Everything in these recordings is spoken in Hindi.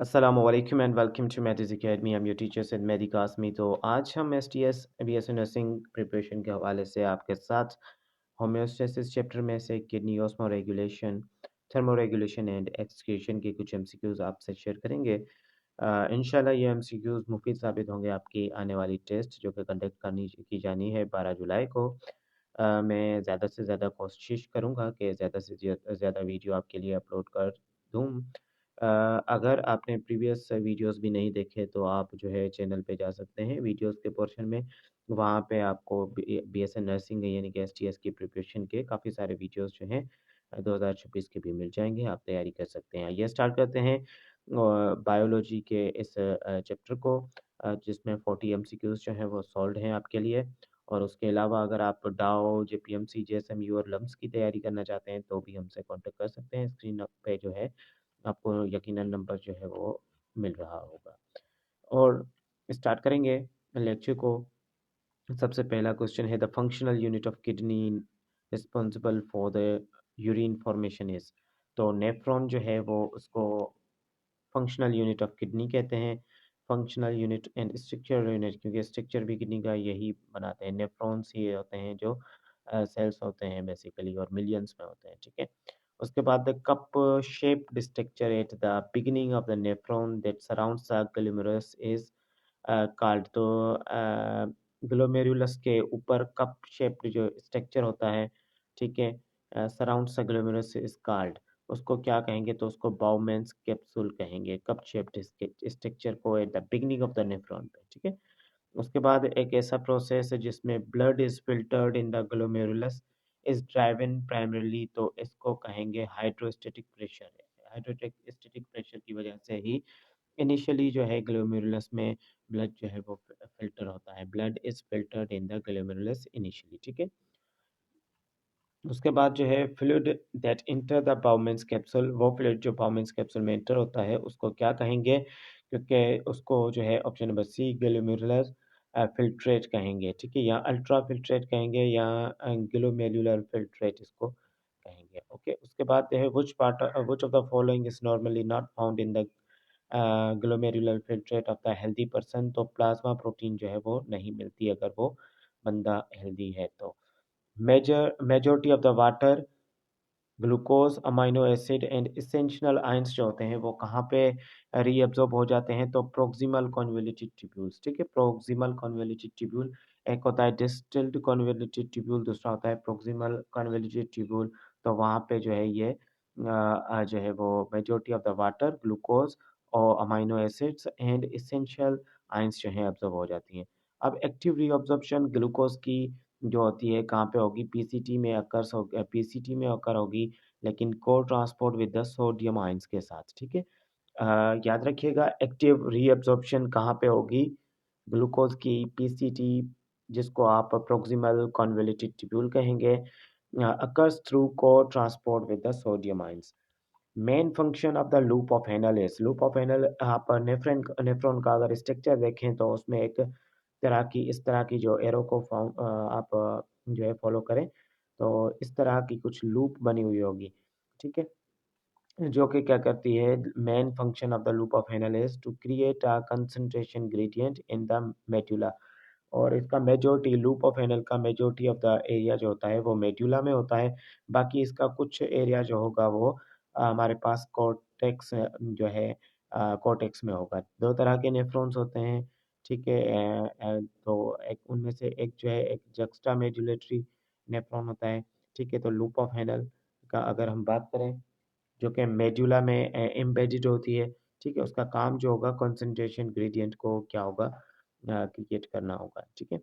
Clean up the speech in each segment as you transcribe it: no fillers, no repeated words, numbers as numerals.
Assalamualaikum and welcome to Medis Academy. I'm your teacher Sid Mehdi Kasmi. तो आज हम STS BSc नर्सिंग प्रिपरेशन के हवाले से आपके साथ होम्योस्टेसिस चैप्टर में से kidney osmo regulation, thermo regulation and excretion के कुछ एमसीक्यूज आपसे शेयर करेंगे। इंशाल्लाह ये एमसीक्यूज मुफीद साबित होंगे आपकी आने वाली टेस्ट जो कि कंडक्ट करनी की जानी है 12 जुलाई को। मैं ज़्यादा से ज़्यादा कोशिश करूँगा कि ज़्यादा से ज़्यादा वीडियो आपके लिए अपलोड कर दूँ। अगर आपने प्रीवियस वीडियोस भी नहीं देखे तो आप जो है चैनल पे जा सकते हैं वीडियोस के पोर्शन में। वहाँ पे आपको बीएसएन नर्सिंग यानी कि एसटीएस की प्रिपरेशन के काफ़ी सारे वीडियोस जो हैं 2026 के भी मिल जाएंगे, आप तैयारी कर सकते हैं। ये स्टार्ट करते हैं बायोलॉजी के इस चैप्टर को, जिसमें 40 एमसीक्यूज जो हैं वो सॉल्व हैं आपके लिए। और उसके अलावा अगर आप डाओ जेपीएमसी जेएसएमयू और लम्स की तैयारी करना चाहते हैं तो भी हमसे कांटेक्ट कर सकते हैं। स्क्रीन पे जो है आपको यकीनन नंबर जो है वो मिल रहा होगा। और स्टार्ट करेंगे लेक्चर को। सबसे पहला क्वेश्चन है the functional unit of kidney responsible for the urine formation is. तो नेफ्रॉन जो है वो उसको फंक्शनल यूनिट ऑफ किडनी कहते हैं। Functional unit and structural unit, क्योंकि स्ट्रक्चर भी किडनी का यही बनाते हैं। नेफ्रॉन्स ही होते हैं जो सेल्स होते हैं बेसिकली, और मिलियंस में होते हैं, ठीक है। उसके बाद the cup shaped structure at the beginning of the nephron that surrounds the glomerulus is called. तो ग्लोमेरुलस के ऊपर कप शेप्ड जो स्ट्रक्चर होता है, ठीक है, surrounds the glomerulus is called. उसको क्या कहेंगे? तो उसको बाउमेंस कैप्सूल कहेंगे, कप शेप्ड स्ट्रक्चर को at the beginning of the nephron पे, ठीक है। उसके बाद एक ऐसा प्रोसेस है जिसमें blood is filtered in the glomerulus is driven primarily, तो इसको कहेंगे हाइड्रोस्टेटिक प्रेशर है। हाइड्रोस्टेटिक प्रेशर की वजह से ही इनिशियली जो है ग्लोमेरुलस में ब्लड जो है वो फिल्टर होता है। Blood is filtered in the glomerulus initially, ठीक है। उसके बाद जो है fluid that enter the Bowman's capsule, वो फ्लूइड जो बाउमेंस कैप्सूल में इंटर होता है उसको क्या कहेंगे? क्योंकि उसको जो है option number C glomerular filtrate कहेंगे, ठीक है, या अल्ट्रा फिल्ट्रेट कहेंगे, या ग्लोमेरुलर फिल्ट्रेट इसको कहेंगे। ओके, उसके बाद है which of the following is normally not found in the glomerular filtrate of the healthy person. तो प्लाज्मा प्रोटीन जो है वो नहीं मिलती अगर वो बंदा हेल्दी है तो। Majority of the water, glucose, amino acid and essential ions जो होते हैं वो कहाँ पे रीअब्जॉर्ब हो जाते हैं? तो प्रोक्सिमल कॉन्वोल्यूटेड ट्यूब्यूल्स, ठीक है। प्रोक्सिमल कॉन्वोल्यूटेड ट्यूब्यूल, एक होता है डिस्टल कॉन्वोल्यूटेड ट्यूब्यूल, दूसरा होता है प्रोक्सिमल कॉन्वोल्यूटेड ट्यूब्यूल। तो वहाँ पे जो है ये जो है वो majority of the water, glucose और amino acids and essential ions जो है अब्जॉर्ब हो जाती हैं। अब एक्टिव रीअब्जॉर्प्शन ग्लूकोज की जो होती है कहाँ पे होगी? पीसीटी में अकर होगी, लेकिन को transport with the sodium ions के साथ, ठीक है। याद रखिएगा एक्टिव रीअब्जॉर्प्शन कहाँ पे होगी? ग्लूकोज की पीसीटी, जिसको आप प्रोक्सिमल कॉन्वोल्यूटेड ट्यूब्यूल कहेंगे, अकर्स थ्रू को transport with the sodium ions. Main function of the loop of Henle is, loop of Henle आप नेफ्रॉन का अगर स्ट्रक्चर देखें तो उसमें एक तरह की इस तरह की जो एरो को आप जो है फॉलो करें तो इस तरह की कुछ लूप बनी हुई होगी, ठीक है, जो कि क्या करती है? Main function of the loop of Henle is to create a concentration gradient in the medulla. और इसका मेजॉरिटी, लूप ऑफ हेनल का मेजॉरिटी ऑफ द एरिया जो होता है वो मेडुला में होता है। बाकी इसका कुछ एरिया जो होगा वो हमारे पास कॉर्टेक्स जो है कॉर्टेक्स में होगा। दो तरह के नेफ्रॉन्स होते हैं, ठीक है। तो एक उनमें से एक जो है एक जक्स्टा मेडुलेटरी नेफ्रॉन होता है, ठीक है। तो लूप ऑफ हेनल का अगर हम बात करें जो कि मेडुला में एम्बेडेड होती है, ठीक है, उसका काम जो होगा कंसंट्रेशन ग्रेडियंट को क्या होगा? क्रिएट करना होगा, ठीक है।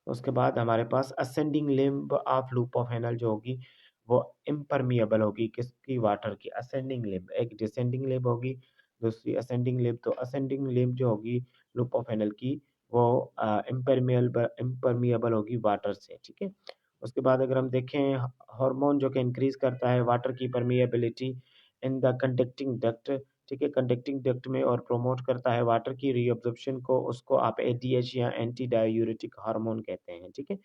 उसके बाद हमारे पास ascending limb of loop of Henle जो होगी वो इम्परमिएबल होगी, किसकी? वाटर की। असेंडिंग लिम्ब, एक डिसेंडिंग लिम्ब होगी, दूसरी असेंडिंग लिम्ब। तो असेंडिंग लिम्ब जो होगी लूप ऑफ हेनल की वो इम्परमिएबल होगी वाटर से, ठीक है। उसके बाद अगर हम देखें हार्मोन जो कि इंक्रीज करता है वाटर की permeability in the conducting duct, ठीक है, कंडक्टिंग डक्ट में, और प्रोमोट करता है वाटर की रीअब्जॉर्प्शन को, उसको आप एडीएच या एंटी डायूरेटिक हार्मोन कहते हैं, ठीक है।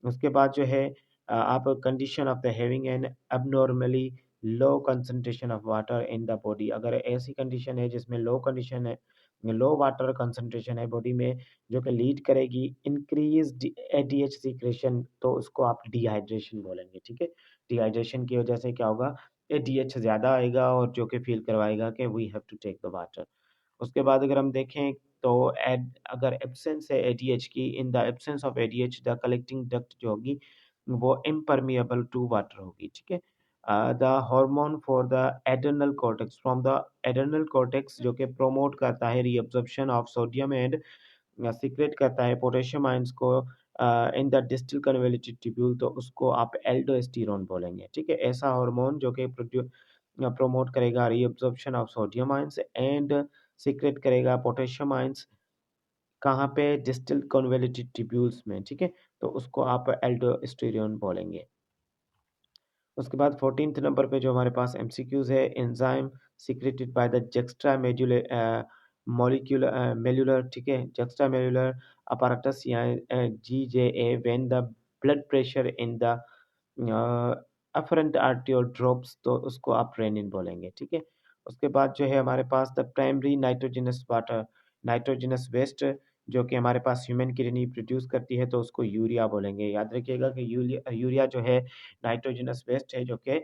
उसके बाद जो है आप condition of the having an abnormally low concentration of water in the body. अगर ऐसी कंडीशन है जिसमें लो कंडीशन है, लो वाटर कंसंट्रेशन है बॉडी में, जो कि लीड करेगी इंक्रीज एडीएच सीक्रेशन, तो उसको आप डिहाइड्रेशन बोलेंगे। ठीक है, डिहाइड्रेशन की वजह से क्या होगा, एडीएच ज़्यादा आएगा और जो कि फील करवाएगा कि we have to take the water. उसके बाद अगर हम देखें तो अगर एब्सेंस है एडीएच की, in the absence of ADH the collecting duct जो होगी वो इम्परमिएबल टू वाटर होगी। ठीक है, the hormone for the adrenal cortex from the adrenal cortex जो कि प्रोमोट करता है reabsorption of sodium and secret करता है पोटेशियम आयंस को in the distal convoluted tubule, तो उसको आप एल्डोस्टेरोन बोलेंगे। ठीक है, ऐसा हार्मोन जो कि प्रोमोट करेगा reabsorption of sodium ions and secret करेगा पोटेशियम आयंस, कहाँ पे, डिस्टल कन्वोल्यूटेड ट्यूब्यूल्स में। ठीक है, तो उसको आप एल्डोस्टेरोन बोलेंगे। उसके बाद 14th नंबर पे जो हमारे पास एमसीक्यूज है, enzyme secreted by the juxta medullary molecular medullar, ठीक है, जेक्स्ट्रा मेल्यूलर apparatus या JGA when the blood pressure in the afferent arteriole drops, तो उसको आप रेनिन बोलेंगे। ठीक है, उसके बाद जो है हमारे पास the primary nitrogenous water, nitrogenous waste जो कि हमारे पास ह्यूमन किडनी प्रोड्यूस करती है, तो उसको यूरिया बोलेंगे। याद रखिएगा कि यूरिया यूरिया जो है नाइट्रोजनस वेस्ट है जो कि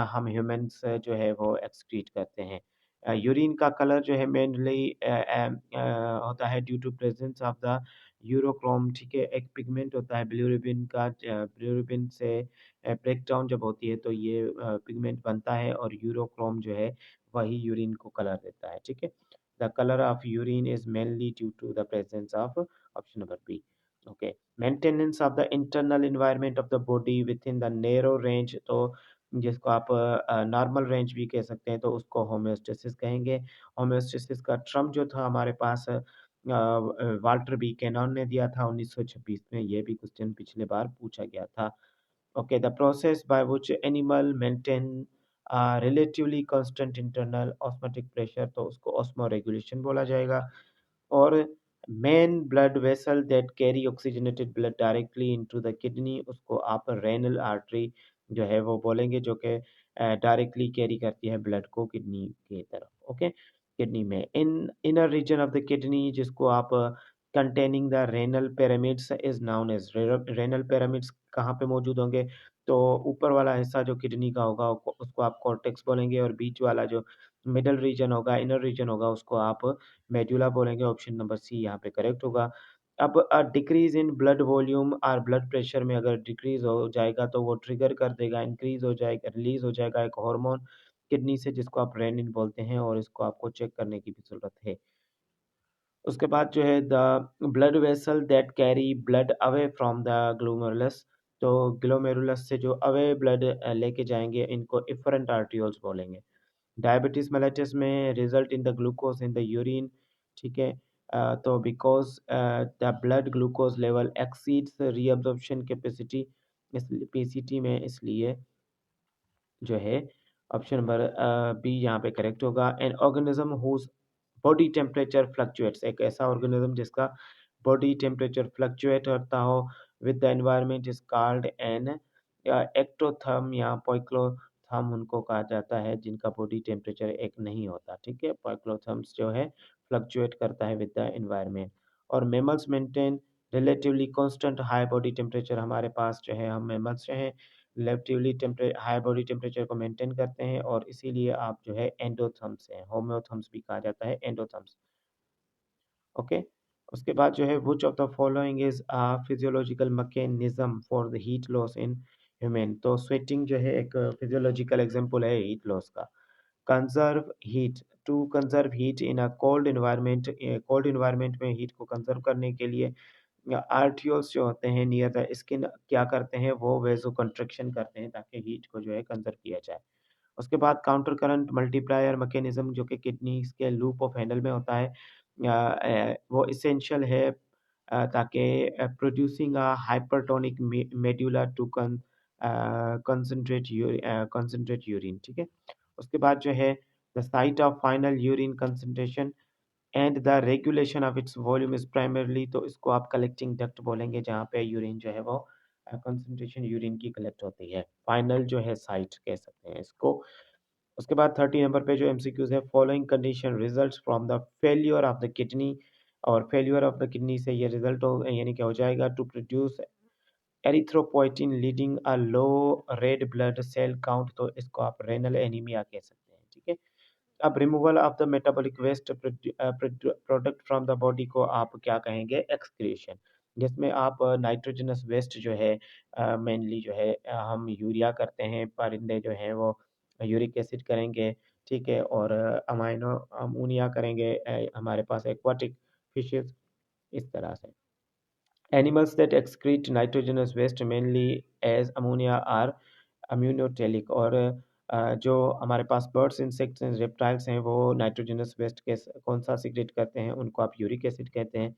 हम ह्यूमंस जो है वो एक्सक्रीट करते हैं। यूरिन का कलर जो है मेनली होता है due to presence of the urochrome. ठीक है, एक पिगमेंट होता है बिलिरुबिन का, बिलिरुबिन से ब्रेक डाउन जब होती है तो ये पिगमेंट बनता है और यूरोक्रोम जो है वही यूरिन को कलर देता है। ठीक है, the colour of urine is mainly due to the presence of, option number B. Okay, maintenance of the internal environment of the body within the narrow range, तो जिसको आप नॉर्मल रेंज भी कह सकते हैं, तो उसको होम्योस्टेसिस कहेंगे। होम्योस्टेसिस का टर्म जो था हमारे पास वाल्टर बी कैनॉन ने दिया था 1926 में, ये भी क्वेश्चन पिछले बार पूछा गया था। Okay, the process by which animal maintain relatively constant internal osmotic pressure, तो उसको ऑस्मो रेगुलेशन बोला जाएगा। और main blood vessel that carry oxygenated blood directly into the kidney, उसको आप रेनल आर्टरी जो है वो बोलेंगे, जो कि डायरेक्टली कैरी करती है ब्लड को किडनी की तरफ। ओके, किडनी में in inner region of the kidney जिसको आप containing the renal pyramids is known as, renal pyramids कहाँ पे मौजूद होंगे, तो ऊपर वाला हिस्सा जो किडनी का होगा उसको आप कॉर्टेक्स बोलेंगे, और बीच वाला जो मिडल रीजन होगा, इनर रीजन होगा, उसको आप मेडुला बोलेंगे। ऑप्शन नंबर सी यहाँ पे करेक्ट होगा। अब डिक्रीज इन ब्लड वॉल्यूम और ब्लड प्रेशर में अगर डिक्रीज हो जाएगा तो वो ट्रिगर कर देगा, इंक्रीज हो जाएगा, रिलीज हो जाएगा एक हार्मोन किडनी से जिसको आप रेनिन बोलते हैं, और इसको आपको चेक करने की भी जरूरत है। उसके बाद जो है the blood vessel that carry blood away from the glomerulus, तो ग्लोमेरुलस से जो अवे ब्लड लेके जाएंगे इनको इफरेंट आर्टियोल्स बोलेंगे। डायबिटीज मेलिटस में result in the glucose in the urine. ठीक है, तो because the blood glucose level exceeds reabsorption capacity, इस पीसीटी में, इसलिए जो है ऑप्शन नंबर बी यहाँ पे करेक्ट होगा। An organism whose body temperature fluctuates, एक ऐसा ऑर्गेनिज्म जिसका बॉडी टेम्परेचर फ्लक्चुएट होता हो with the environment is called an ectotherm या पॉइक्लोथर्म, उनको कहा जाता है जिनका बॉडी टेम्परेचर एक नहीं होता। ठीक है, पॉइक्लोथर्म्स जो है फ्लक्चुएट करता है विद द एनवायरनमेंट। और mammals maintain relatively constant high body temperature, हमारे पास जो है हम मेमल्स जो है रिलेटिवली हाई बॉडी टेम्परेचर को मेंटेन करते हैं, और इसीलिए आप जो है एंडोथर्म्स हैं, होम्योथर्म्स भी कहा जाता है एंडोथर्म्स। ओके, उसके बाद जो है which of the following is physiological mechanism for the heat loss in human, तो स्वेटिंग जो है एक फिजियोलॉजिकल एग्जांपल है हीट लॉस का। Conserve heat, to conserve heat in a cold environment, cold environment में हीट को कंजर्व करने के लिए आर्टियोल्स जो होते हैं नियर द स्किन क्या करते हैं, वो वेजो कंस्ट्रक्शन करते हैं ताकि हीट को जो है कंजर्व किया जाए। उसके बाद काउंटर करंट मल्टीप्लायर मैकेनिज्म जो कि किडनीज के लूप ऑफ हैंडल में होता है, वो इसेंशियल है ताकि producing a hypertonic medulla to concentrate urine. ठीक है, उसके बाद जो है the site of final urine concentration and the regulation of its volume is primarily, तो इसको आप कलेक्टिंग डक्ट बोलेंगे जहाँ पे यूरिन जो है वो कंसंट्रेशन यूरिन की कलेक्ट होती है। फाइनल जो है साइट कह सकते हैं इसको। उसके बाद 30 नंबर पे जो एमसीक्यूज है, following condition results from the failure of the kidney. और फेल्योर ऑफ द किडनी से ये रिजल्ट हो यानी क्या हो जाएगा, to produce erythropoietin leading a low red blood cell count, तो इसको आप रेनल एनीमिया कह सकते हैं, ठीक है। अब removal of the metabolic waste product from the body को आप क्या कहेंगे, एक्सक्रीशन, जिसमें आप नाइट्रोजनस वेस्ट जो है मेनली जो है हम यूरिया करते हैं, परिंदे जो हैं वो यूरिक एसिड करेंगे, ठीक है, और अमाइनो अमोनिया करेंगे हमारे पास एक्वाटिक फिशेस, इस तरह से। Animals that excrete nitrogenous waste mainly as ammonia are अम्यूनोटेलिक। और जो हमारे पास बर्ड्स, इंसेक्ट्स एंड रेप्टाइल्स हैं वो नाइट्रोजनस वेस्ट के कौन सा सीक्रेट करते हैं, उनको आप यूरिक एसिड कहते हैं,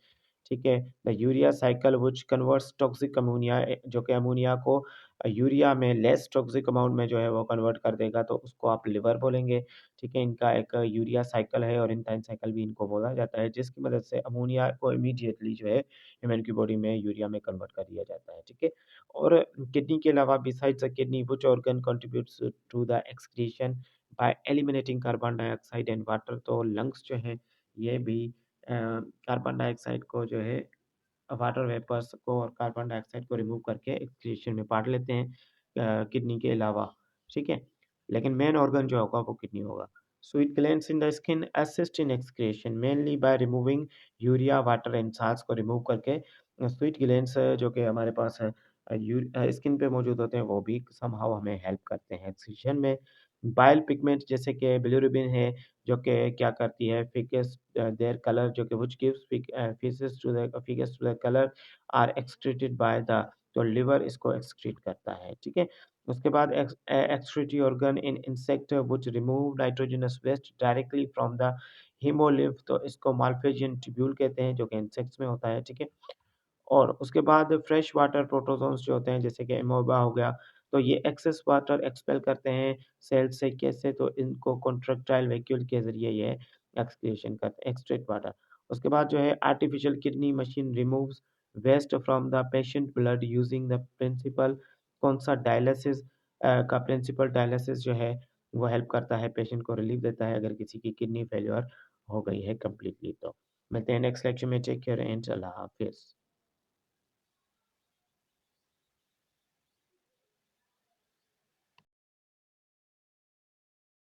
ठीक है। The urea cycle which converts toxic ammonia, जो कि अमोनिया को यूरिया में लेस टॉक्सिक अमाउंट में जो है वो कन्वर्ट कर देगा, तो उसको आप लिवर बोलेंगे, ठीक है। इनका एक यूरिया साइकिल है और इंटाइन साइकिल भी इनको बोला जाता है, जिसकी मदद से अमोनिया को इमीडिएटली जो है ह्यूमन की बॉडी में यूरिया में कन्वर्ट कर दिया जाता है, ठीक है। और किडनी के अलावा besides the kidney which organ contributes to the excretion by eliminating carbon dioxide and water, तो लंग्स जो है ये भी कार्बन डाइऑक्साइड को जो है वाटर वेपर्स को और कार्बन डाइऑक्साइड को रिमूव करके एक्सक्रीशन में बांट लेते हैं किडनी के अलावा, ठीक है। लेकिन मेन ऑर्गन जो होगा वो किडनी होगा। Sweet glands in the skin assist in excretion mainly by removing urea water and salts को रिमूव करके। स्वीट ग्लैंड्स जो कि हमारे पास है स्किन पे मौजूद होते हैं, वो भी समहाउ हमें हेल्प करते हैं एक्सक्रीशन में। बाइल पिगमेंट जैसे कि बिलिरुबिन है, जो कि क्या करती है, फिकस देयर कलर, जो कि which gives faeces to the colour are excreted by the, तो लिवर इसको एक्सक्रीट करता है, ठीक है। उसके बाद excretory organ in insect which remove nitrogenous waste directly from the haemolymph, तो इसको माल्फेजियन ट्यूब्यूल कहते हैं, जो कि इंसेक्ट्स में होता है, ठीक है। और उसके बाद फ्रेश वाटर प्रोटोजोन्स जो होते हैं जैसे कि एमोबा हो गया, तो ये एक्सेस वाटर एक्सपेल करते हैं सेल से, कैसे, तो इनको कॉन्ट्रैक्टाइल वैक्यूल के जरिए ये एक्सक्रीशन करते हैं, एक्सट्रैक्ट वाटर। उसके बाद जो है artificial kidney machine removes waste from the patient blood using the principle, कौन सा, डायलिसिस का प्रिंसिपल। डायलिसिस जो है वो हेल्प करता है, पेशेंट को रिलीफ देता है अगर किसी की किडनी फेल्योर हो गई है कम्प्लीटली। तो मिलते हैं नेक्स्ट लेक्चर में, टेक केयर एंड अल्लाह हाफिज़।